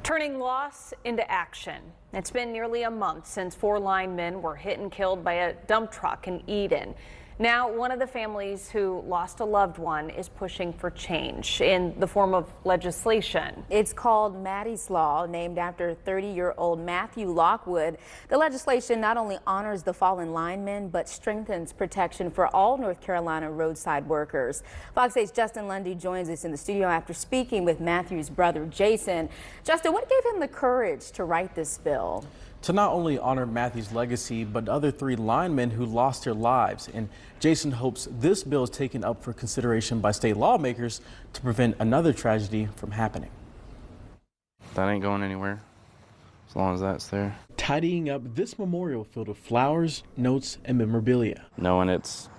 Turning loss into action. It's been nearly a month since 4 linemen were hit and killed by a dump truck in Eden. Now, one of the families who lost a loved one is pushing for change in the form of legislation. It's called Maddie's Law, named after 30-year-old Matthew Lockwood. The legislation not only honors the fallen linemen, but strengthens protection for all North Carolina roadside workers. Fox 8's Justin Lundy joins us in the studio after speaking with Matthew's brother, Jason. Justin, what gave him the courage to write this bill? To not only honor Matthew's legacy, but other 3 linemen who lost their lives. And Jason hopes this bill is taken up for consideration by state lawmakers to prevent another tragedy from happening. That ain't going anywhere, as long as that's there. Tidying up this memorial filled with flowers, notes, and memorabilia. Knowing it's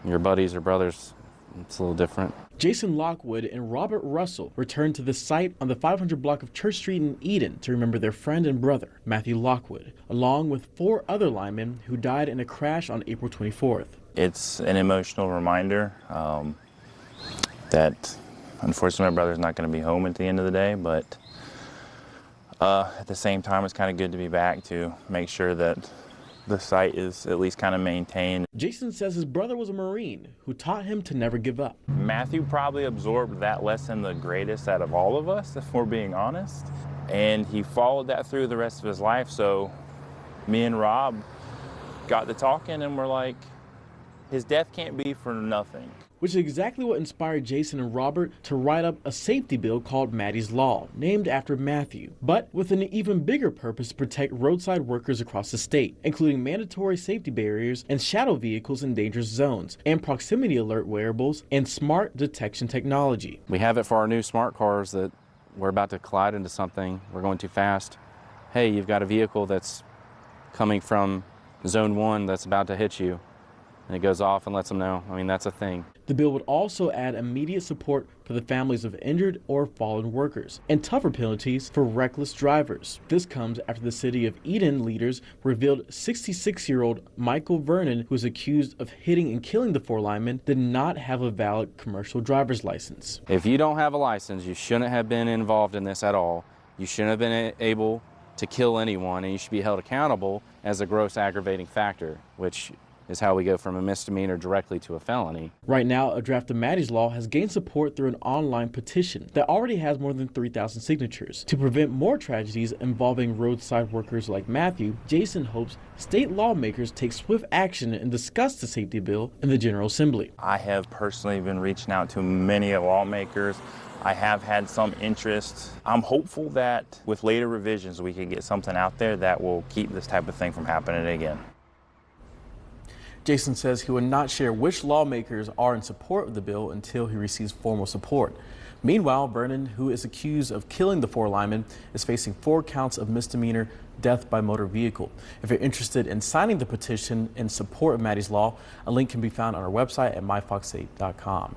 your buddies or brothers, it's a little different. Jason Lockwood and Robert Russell returned to the site on the 500 block of Church Street in Eden to remember their friend and brother, Matthew Lockwood, along with 4 other linemen who died in a crash on April 24th. It's an emotional reminder that unfortunately my brother's not going to be home at the end of the day, but at the same time it's kind of good to be back to make sure that the site is at least kind of maintained. Jason says his brother was a Marine who taught him to never give up. Matthew probably absorbed that lesson the greatest out of all of us, if we're being honest. And he followed that through the rest of his life. So me and Rob got to talking and we're like, his death can't be for nothing. Which is exactly what inspired Jason and Robert to write up a safety bill called Maddie's Law, named after Matthew, but with an even bigger purpose to protect roadside workers across the state, including mandatory safety barriers and shadow vehicles in dangerous zones, and proximity alert wearables and smart detection technology. We have it for our new smart cars that we're about to collide into something, we're going too fast. Hey, you've got a vehicle that's coming from zone 1 that's about to hit you. And it goes off and lets them know. I mean, that's a thing. The bill would also add immediate support for the families of injured or fallen workers and tougher penalties for reckless drivers. This comes after the city of Eden leaders revealed 66-year-old Michael Vernon, who is accused of hitting and killing the 4 linemen, did not have a valid commercial driver's license. If you don't have a license, you shouldn't have been involved in this at all. You shouldn't have been able to kill anyone, and you should be held accountable as a gross aggravating factor, which is how we go from a misdemeanor directly to a felony. Right now, a draft of Maddie's Law has gained support through an online petition that already has more than 3,000 signatures. To prevent more tragedies involving roadside workers like Matthew, Jason hopes state lawmakers take swift action and discuss the safety bill in the General Assembly. I have personally been reaching out to many lawmakers. I have had some interest. I'm hopeful that with later revisions we can get something out there that will keep this type of thing from happening again. Jason says he would not share which lawmakers are in support of the bill until he receives formal support. Meanwhile, Vernon, who is accused of killing the 4 linemen, is facing 4 counts of misdemeanor death by motor vehicle. If you're interested in signing the petition in support of Maddie's Law, a link can be found on our website at myfox8.com.